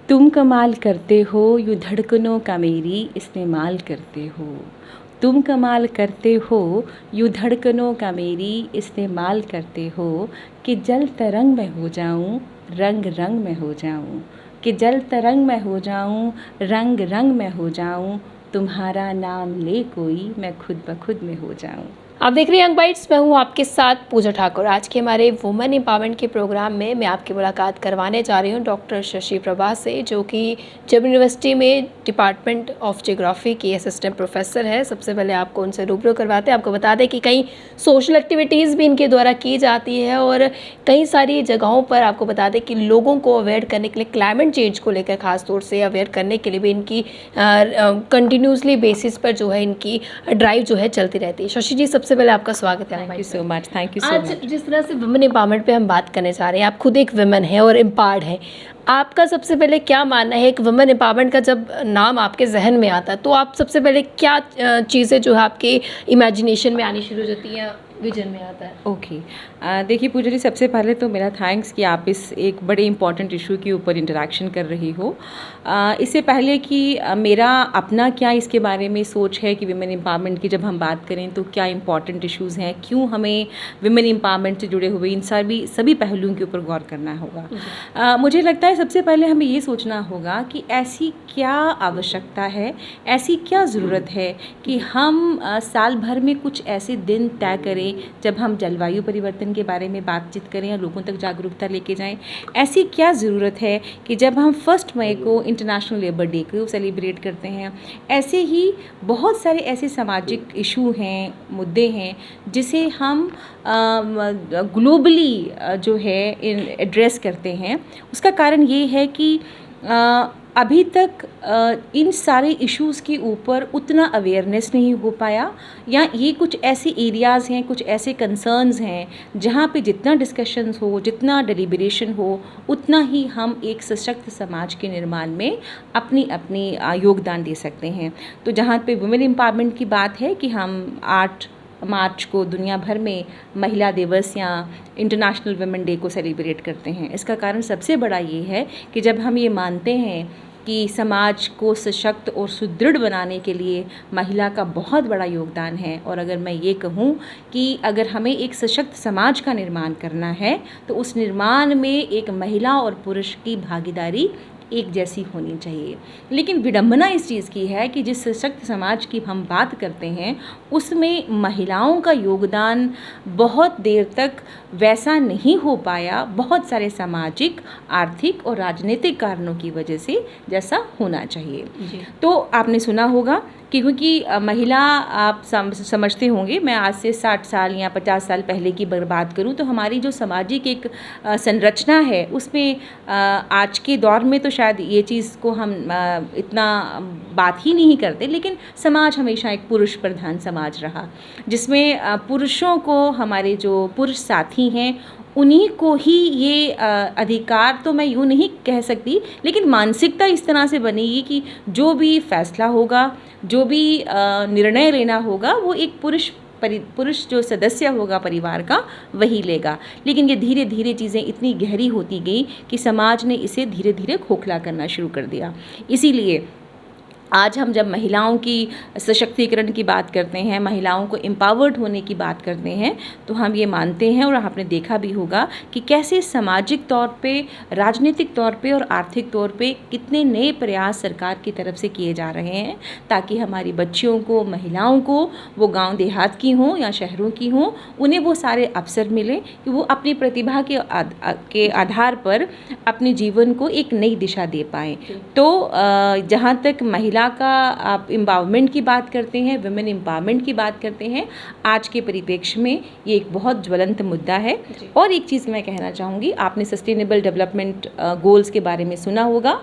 तुम कमाल करते हो यूँ धड़कनों का मेरी इस्तेमाल करते हो। तुम कमाल करते हो यूँ धड़कनों का मेरी इस्तेमाल करते हो कि जल तरंग में हो जाऊं रंग रंग में हो जाऊं, कि जल तरंग में हो जाऊं रंग रंग में हो जाऊं, तुम्हारा नाम ले कोई मैं खुद ब खुद में हो जाऊं। आप देख रहे हैं यंग बाइट्स। मैं हूं आपके साथ पूजा ठाकुर। आज के हमारे वुमेन एम्पावरमेंट के प्रोग्राम में मैं आपकी मुलाकात करवाने जा रही हूं डॉक्टर शशि प्रभा से, जो कि जब यूनिवर्सिटी में डिपार्टमेंट ऑफ जियोग्राफी की असिस्टेंट प्रोफेसर है। सबसे पहले आपको उनसे रूबरू करवाते हैं। आपको बता दें कि कई सोशल एक्टिविटीज़ भी इनके द्वारा की जाती है और कई सारी जगहों पर आपको बता दें कि लोगों को अवेयर करने के लिए, क्लाइमेट चेंज को लेकर खास तौर से अवेयर करने के लिए भी इनकी कंटिन्यूसली बेसिस पर जो है इनकी ड्राइव जो है चलती रहती है। शशि जी, सबसे पहले आपका स्वागत है। Thank you so much. Thank you so आज मच। जिस तरह से वुमेन एम्पावरमेंट पे हम बात करने जा रहे हैं, आप खुद एक वुमेन है और एम्पावर्ड है। आपका सबसे पहले क्या मानना है, एक वुमेन एम्पावरमेंट का जब नाम आपके जहन में आता है तो आप सबसे पहले क्या चीज़ें जो है आपके इमेजिनेशन में आनी शुरू हो जाती हैं, विजन में आता है? ओके, देखिए पूजा जी, सबसे पहले तो मेरा थैंक्स कि आप इस एक बड़े इम्पॉर्टेंट इशू के ऊपर इंटरेक्शन कर रही हो। इससे पहले कि मेरा अपना क्या इसके बारे में सोच है कि विमेन एम्पावरमेंट की जब हम बात करें तो क्या इम्पॉर्टेंट इश्यूज़ हैं, क्यों हमें विमेन एम्पावरमेंट से जुड़े हुए इन सभी पहलुओं के ऊपर गौर करना होगा। मुझे लगता है सबसे पहले हमें ये सोचना होगा कि ऐसी क्या आवश्यकता है, ऐसी क्या ज़रूरत है कि हम साल भर में कुछ ऐसे दिन तय करें जब हम जलवायु परिवर्तन के बारे में बातचीत करें या लोगों तक जागरूकता लेके जाएं। ऐसी क्या ज़रूरत है कि जब हम 1 मई को इंटरनेशनल लेबर डे को सेलिब्रेट करते हैं, ऐसे ही बहुत सारे ऐसे सामाजिक इशू हैं, मुद्दे हैं जिसे हम ग्लोबली जो है एड्रेस करते हैं। उसका कारण ये है कि अभी तक इन सारे इश्यूज़ के ऊपर उतना अवेयरनेस नहीं हो पाया, या ये कुछ ऐसे एरियाज़ हैं, कुछ ऐसे कंसर्न्स हैं जहाँ पे जितना डिस्कशंस हो, जितना डेलिब्रेशन हो, उतना ही हम एक सशक्त समाज के निर्माण में अपनी अपनी योगदान दे सकते हैं। तो जहाँ पे वुमेन एम्पावरमेंट की बात है कि हम 8 मार्च को दुनिया भर में महिला दिवस या इंटरनेशनल वुमेन डे को सेलिब्रेट करते हैं, इसका कारण सबसे बड़ा ये है कि जब हम ये मानते हैं कि समाज को सशक्त और सुदृढ़ बनाने के लिए महिला का बहुत बड़ा योगदान है, और अगर मैं ये कहूँ कि अगर हमें एक सशक्त समाज का निर्माण करना है तो उस निर्माण में एक महिला और पुरुष की भागीदारी एक जैसी होनी चाहिए। लेकिन विडंबना इस चीज़ की है कि जिस सशक्त समाज की हम बात करते हैं उसमें महिलाओं का योगदान बहुत देर तक वैसा नहीं हो पाया, बहुत सारे सामाजिक, आर्थिक और राजनीतिक कारणों की वजह से जैसा होना चाहिए। तो आपने सुना होगा कि क्योंकि महिला, आप समझते होंगे, मैं आज से 60 साल या 50 साल पहले की बात करूं तो हमारी जो सामाजिक एक संरचना है उसमें आज के दौर में तो शायद ये चीज़ को हम इतना बात ही नहीं करते, लेकिन समाज हमेशा एक पुरुष प्रधान समाज रहा, जिसमें पुरुषों को, हमारे जो पुरुष साथी हैं उन्हीं को ही ये अधिकार, तो मैं यूँ नहीं कह सकती, लेकिन मानसिकता इस तरह से बनेगी कि जो भी फैसला होगा, जो भी निर्णय लेना होगा, वो एक पुरुष जो सदस्य होगा परिवार का वही लेगा। लेकिन ये धीरे धीरे चीज़ें इतनी गहरी होती गई कि समाज ने इसे धीरे धीरे खोखला करना शुरू कर दिया। इसीलिए आज हम जब महिलाओं की सशक्तिकरण की बात करते हैं, महिलाओं को एम्पावर्ड होने की बात करते हैं, तो हम ये मानते हैं, और आपने देखा भी होगा कि कैसे सामाजिक तौर पे, राजनीतिक तौर पे और आर्थिक तौर पे कितने नए प्रयास सरकार की तरफ से किए जा रहे हैं ताकि हमारी बच्चियों को, महिलाओं को, वो गांव देहात की हों या शहरों की हों, उन्हें वो सारे अवसर मिले कि वो अपनी प्रतिभा के आधार पर अपने जीवन को एक नई दिशा दे पाएँ। तो जहाँ तक महिला का आप एम्पावरमेंट की बात करते हैं, वुमेन एम्पावरमेंट की बात करते हैं, आज के परिप्रेक्ष्य में ये एक बहुत ज्वलंत मुद्दा है। और एक चीज़ मैं कहना चाहूँगी, आपने सस्टेनेबल डेवलपमेंट गोल्स के बारे में सुना होगा।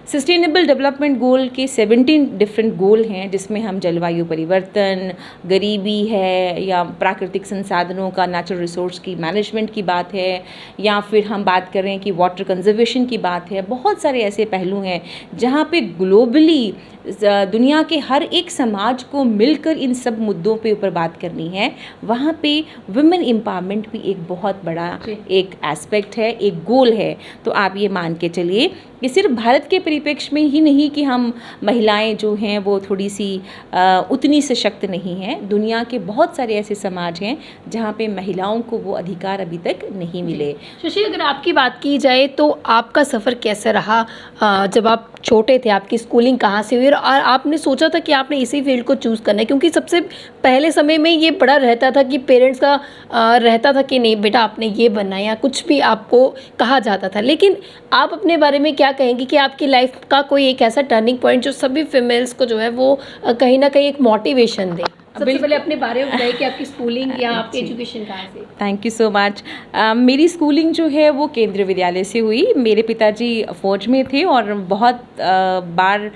सस्टेनेबल डेवलपमेंट गोल के 17 डिफरेंट गोल हैं, जिसमें हम जलवायु परिवर्तन, गरीबी है, या प्राकृतिक संसाधनों का, नेचुरल रिसोर्स की मैनेजमेंट की बात है, या फिर हम बात करें कि वाटर कंजर्वेशन की बात है। बहुत सारे ऐसे पहलू हैं जहाँ पे ग्लोबली दुनिया के हर एक समाज को मिलकर इन सब मुद्दों पे ऊपर बात करनी है। वहाँ पे वुमेन एम्पावरमेंट भी एक बहुत बड़ा एक एस्पेक्ट है, एक गोल है। तो आप ये मान के चलिए ये सिर्फ भारत के परिप्रेक्ष्य में ही नहीं कि हम महिलाएं जो हैं वो थोड़ी सी उतनी सशक्त नहीं हैं। दुनिया के बहुत सारे ऐसे समाज हैं जहाँ पे महिलाओं को वो अधिकार अभी तक नहीं मिले। शशि, अगर आपकी बात की जाए तो आपका सफ़र कैसा रहा? जब आप छोटे थे, आपकी स्कूलिंग कहाँ से हुई और आपने सोचा था कि आपने इसी फील्ड को चूज़ करना है? क्योंकि सबसे पहले समय में ये बड़ा रहता था कि पेरेंट्स का रहता था कि नहीं बेटा आपने ये बनना है, या कुछ भी आपको कहा जाता था। लेकिन आप अपने बारे में क्या कहेंगी कि आपकी लाइफ का कोई एक ऐसा टर्निंग पॉइंट जो सभी फीमेल्स को जो है वो कहीं ना कहीं एक मोटिवेशन दे? सबसे पहले अपने बारे में बताइए कि आपकी स्कूलिंग या आपकी एजुकेशन कहाँ से? Thank you so much. मेरी स्कूलिंग जो है वो केंद्रीय विद्यालय से हुई। मेरे पिताजी फ़ौज में थे और बहुत बार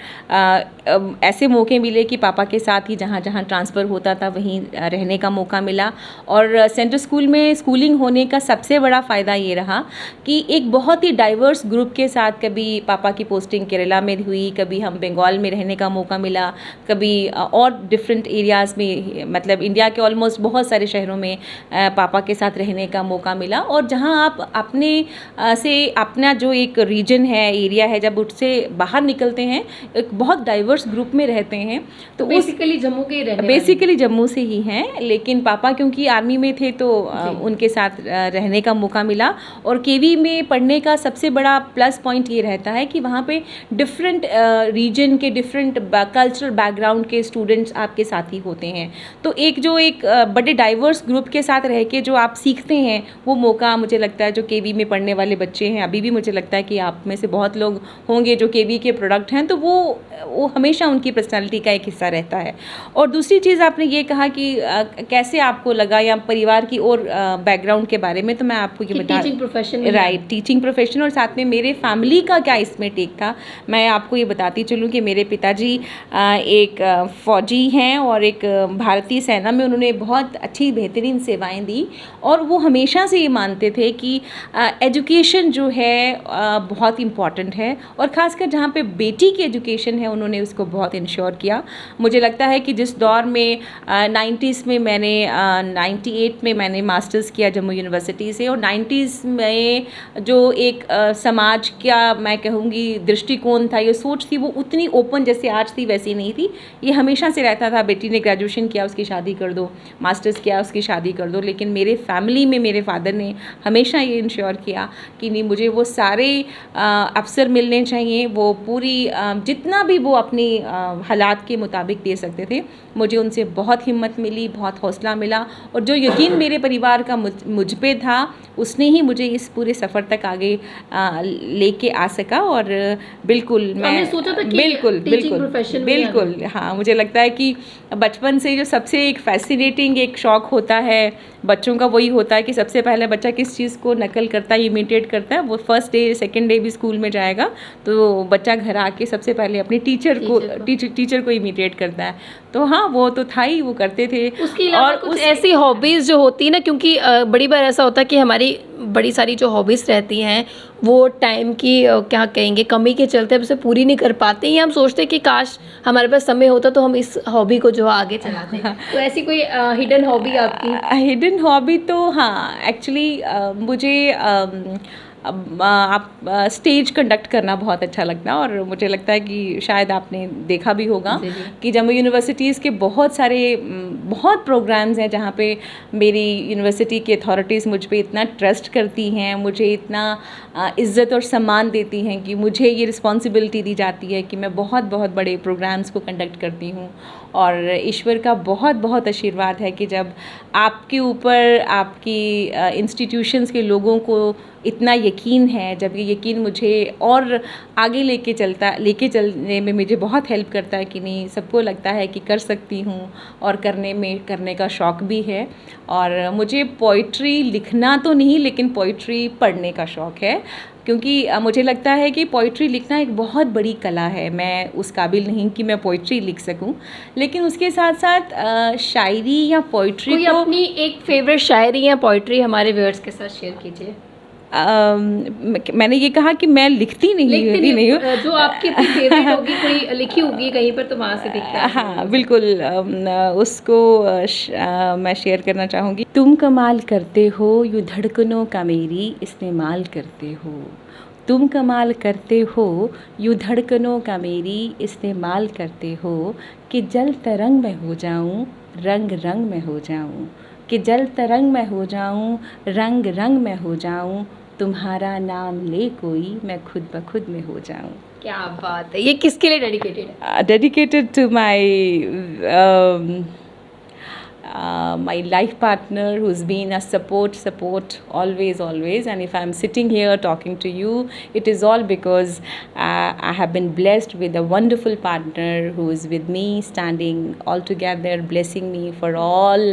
ऐसे मौके मिले कि पापा के साथ ही जहाँ जहाँ ट्रांसफ़र होता था वहीं रहने का मौका मिला। और सेंट्रल स्कूल में स्कूलिंग होने का सबसे बड़ा फ़ायदा ये रहा कि एक बहुत ही डाइवर्स ग्रुप के साथ, कभी पापा की पोस्टिंग केरला में हुई, कभी हम बंगाल में रहने का मौका मिला, कभी और डिफरेंट एरियाज़ में, मतलब इंडिया के ऑलमोस्ट बहुत सारे शहरों में पापा के साथ रहने का मौका मिला। और जहां आप अपने से अपना जो एक रीजन है, एरिया है, जब उससे बाहर निकलते हैं एक बहुत डाइवर्स ग्रुप में रहते हैं। तो बेसिकली जम्मू के रहने बेसिकली जम्मू से ही हैं, लेकिन पापा क्योंकि आर्मी में थे तो उनके साथ रहने का मौका मिला। और केवी में पढ़ने का सबसे बड़ा प्लस पॉइंट ये रहता है कि वहाँ पे डिफरेंट रीजन के, डिफरेंट कल्चरल बैकग्राउंड के स्टूडेंट्स आपके साथ ही होते हैं। तो एक बड़े डाइवर्स ग्रुप के साथ रह के जो आप सीखते हैं वो मौका, मुझे लगता है जो केवी में पढ़ने वाले बच्चे हैं, अभी भी मुझे लगता है कि आप में से बहुत लोग होंगे जो केवी के प्रोडक्ट हैं, तो वो हमेशा उनकी पर्सनालिटी का एक हिस्सा रहता है। और दूसरी चीज़ आपने ये कहा कि कैसे आपको लगा या परिवार की और बैकग्राउंड के बारे में, तो मैं आपको ये बता, teaching profession, right, teaching profession, और साथ में मेरे फैमिली का क्या इसमें टेक था। मैं आपको ये बताती चलूँ कि मेरे पिताजी एक फ़ौजी हैं और एक भारतीय सेना में उन्होंने बहुत अच्छी बेहतरीन सेवाएं दी। और वो हमेशा से ये मानते थे कि एजुकेशन जो है बहुत इम्पॉर्टेंट है, और ख़ासकर जहाँ पे बेटी की एजुकेशन है उन्होंने उसको बहुत इंश्योर किया। मुझे लगता है कि जिस दौर में 90s में मैंने 98 में मैंने मास्टर्स किया जम्मू यूनिवर्सिटी से, और 90s में जो एक समाज का मैं कहूँगी दृष्टिकोण था, ये सोच थी, वो उतनी ओपन जैसे आज थी वैसी नहीं थी। ये हमेशा से रहता था बेटी ने ग्रेजुएशन किया उसकी शादी कर दो, मास्टर्स किया उसकी शादी कर दो। लेकिन मेरे फैमिली में मेरे फादर ने हमेशा ये इंश्योर किया कि नहीं, मुझे वो सारे अवसर मिलने चाहिए, वो पूरी जितना भी वो अपनी हालात के मुताबिक दे सकते थे। मुझे उनसे बहुत हिम्मत मिली, बहुत हौसला मिला, और जो यकीन मेरे परिवार का मुझ पे था उसने ही मुझे इस पूरे सफ़र तक आगे लेके आ सका। और बिल्कुल मैं सोचा था कि बिल्कुल हाँ, मुझे लगता है कि बचपन से जो सबसे एक फैसिनेटिंग एक शौक़ होता है बच्चों का, वही होता है कि सबसे पहले बच्चा किस चीज़ को नकल करता है, इमिटेट करता है। वो फर्स्ट डे सेकेंड डे भी स्कूल में जाएगा तो बच्चा घर आके सबसे पहले अपने टीचर को इमिटेट करता है। तो हाँ, वो तो था ही, वो करते थे। उसके अलावा और कुछ ऐसी हॉबीज़ जो होती है ना, क्योंकि बड़ी बार ऐसा होता है कि हमारी बड़ी सारी जो हॉबीज़ रहती हैं वो टाइम की क्या कहेंगे कमी के चलते हम उसे पूरी नहीं कर पाते, या हम सोचते हैं कि काश हमारे पास समय होता तो हम इस हॉबी को जो आगे चलाते हैं। तो ऐसी कोई हिडन हॉबी आपकी? हिडन हॉबी तो हाँ, एक्चुअली मुझे आप स्टेज कंडक्ट करना बहुत अच्छा लगता है। और मुझे लगता है कि शायद आपने देखा भी होगा कि जम्मू यूनिवर्सिटीज़ के बहुत सारे बहुत प्रोग्राम्स हैं जहाँ पे मेरी यूनिवर्सिटी की अथॉरिटीज़ मुझ पे इतना ट्रस्ट करती हैं, मुझे इतना इज़्ज़त और सम्मान देती हैं कि मुझे ये रिस्पॉन्सिबिलिटी दी जाती है कि मैं बहुत बहुत बड़े प्रोग्राम्स को कंडक्ट करती हूँ। और ईश्वर का बहुत बहुत आशीर्वाद है कि जब आपके ऊपर आपकी इंस्टीट्यूशंस के लोगों को इतना यकीन है, जब ये यकीन मुझे और आगे लेके चलने में मुझे बहुत हेल्प करता है कि नहीं, सबको लगता है कि कर सकती हूँ और करने का शौक़ भी है। और मुझे पोइट्री लिखना तो नहीं, लेकिन पोइट्री पढ़ने का शौक़ है, क्योंकि मुझे लगता है कि पोइट्री लिखना एक बहुत बड़ी कला है। मैं उस काबिल नहीं कि मैं पोइट्री लिख सकूं, लेकिन उसके साथ साथ शायरी या पोइट्री कोई अपनी एक फेवरेट शायरी या पोइट्री हमारे व्यूअर्स के साथ शेयर कीजिए। मैंने ये कहा कि मैं लिखती नहीं हूँ। जो आपकी फेवरेट होगी, कोई लिखी होगी कहीं पर, तो वहाँ से दिखता है। हाँ बिल्कुल, उसको मैं शेयर करना चाहूँगी। तुम कमाल करते हो, यूँ धड़कनों का मेरी इस्तेमाल करते हो। तुम कमाल करते हो, यूँ धड़कनों का मेरी इस्तेमाल करते हो, कि जल तरंग में हो जाऊँ, रंग रंग में हो जाऊँ, कि जल तरंग में हो जाऊँ, रंग रंग में हो जाऊँ, तुम्हारा नाम ले कोई मैं खुद ब खुद में हो जाऊँ। क्या बात है! ये किसके लिए डेडिकेटेड है? Dedicated to my life partner who's been a support always, and if I'm sitting here talking to you, it is all because I have been blessed with a wonderful partner who is with me, standing all together, blessing me for all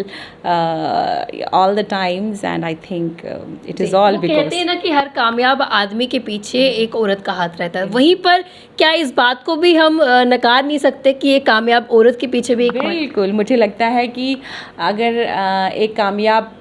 the times, and I think it is all वो because कहते हैं ना कि हर कामयाब आदमी के पीछे एक औरत का हाथ रहता है, वहीं पर क्या इस बात को भी हम नकार नहीं सकते कि एक कामयाब औरत के पीछे भी एक बिल्कुल, मुझे लगता है कि अगर एक कामयाब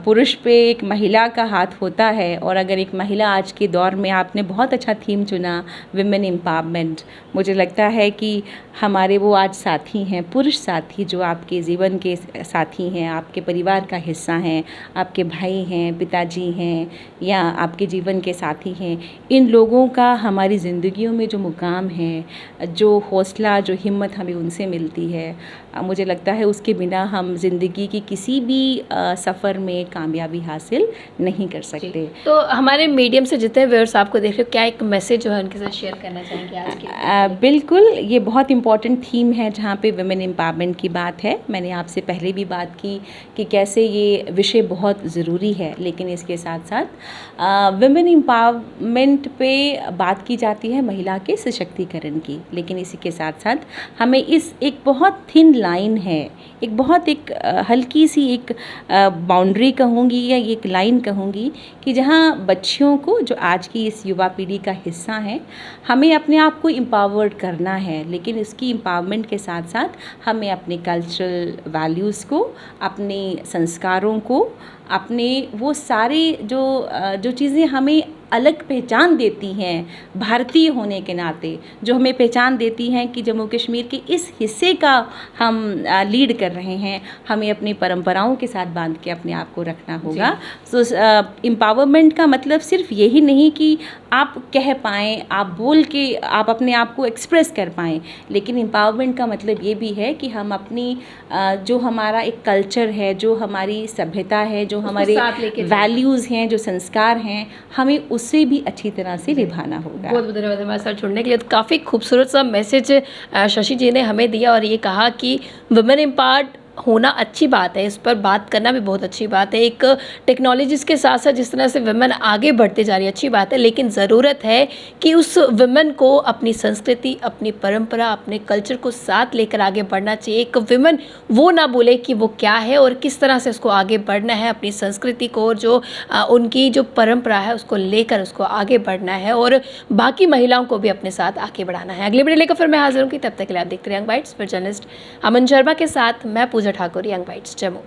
पुरुष पे एक महिला का हाथ होता है, और अगर एक महिला आज के दौर में, आपने बहुत अच्छा थीम चुना, विमेन एम्पावरमेंट, मुझे लगता है कि हमारे वो आज साथी हैं, पुरुष साथी जो आपके जीवन के साथी हैं, आपके परिवार का हिस्सा हैं, आपके भाई हैं, पिताजी हैं, या आपके जीवन के साथी हैं, इन लोगों का हमारी ज़िंदगियों में जो मुकाम है, जो हौसला, जो हिम्मत हमें उनसे मिलती है, मुझे लगता है उसके बिना हम ज़िंदगी की किसी भी सफ़र में कामयाबी हासिल नहीं कर सकते। तो हमारे मीडियम से जितने व्यूअर्स आपको देख रहे हो, क्या एक मैसेज जो है उनके साथ शेयर करना चाहेंगे आज के? बिल्कुल, ये बहुत इम्पॉर्टेंट थीम है जहाँ पे वुमेन एम्पावरमेंट की बात है। मैंने आपसे पहले भी बात की कि कैसे ये विषय बहुत ज़रूरी है, लेकिन इसके साथ साथ वुमेन एम्पावरमेंट पे बात की जाती है महिला के सशक्तिकरण की, लेकिन इसी के साथ साथ हमें इस एक बहुत थिन लाइन है, एक बहुत एक हल्की सी एक बाउंड्री कहूँगी या एक लाइन कहूँगी, कि जहाँ बच्चियों को, जो आज की इस युवा पीढ़ी का हिस्सा है, हमें अपने आप को एम्पावर्ड करना है, लेकिन इसकी एम्पावरमेंट के साथ साथ हमें अपने कल्चरल वैल्यूज़ को, अपने संस्कारों को, अपने वो सारे जो चीज़ें हमें अलग पहचान देती हैं भारतीय होने के नाते, जो हमें पहचान देती हैं कि जम्मू कश्मीर के इस हिस्से का हम लीड कर रहे हैं, हमें अपनी परंपराओं के साथ बांध के अपने आप को रखना होगा। सो एम्पावरमेंट का मतलब सिर्फ यही नहीं कि आप कह पाएँ, आप बोल के आप अपने आप को एक्सप्रेस कर पाएँ, लेकिन एम्पावरमेंट का मतलब ये भी है कि हम अपनी जो हमारा एक कल्चर है, जो हमारी सभ्यता है, जो हमारे वैल्यूज़ हैं, जो संस्कार हैं, हमें उससे भी अच्छी तरह से निभाना होगा। बहुत बहुत धन्यवाद हमारे साथ जुड़ने के लिए। तो काफ़ी खूबसूरत सा मैसेज शशि जी ने हमें दिया, और ये कहा कि वुमेन एम्पावर्ड होना अच्छी बात है, इस पर बात करना भी बहुत अच्छी बात है। एक टेक्नोलॉजीज़ के साथ साथ जिस तरह से वुमेन आगे बढ़ते जा रही है, अच्छी बात है, लेकिन ज़रूरत है कि उस वुमेन को अपनी संस्कृति, अपनी परंपरा, अपने कल्चर को साथ लेकर आगे बढ़ना चाहिए। एक वुमेन वो ना बोले कि वो क्या है और किस तरह से उसको आगे बढ़ना है, अपनी संस्कृति को और जो उनकी जो परंपरा है उसको लेकर उसको आगे बढ़ना है, और बाकी महिलाओं को भी अपने साथ आगे बढ़ाना है। अगली वीडियो लेकर फिर मैं हाजिर हूँ, तब तक के लिए आप देखते रहिए यंग बाइट्स। फिर जर्नलिस्ट अमन शर्मा के साथ मैं पूजा ठाकुर, यंग बाइट्स जम्मू।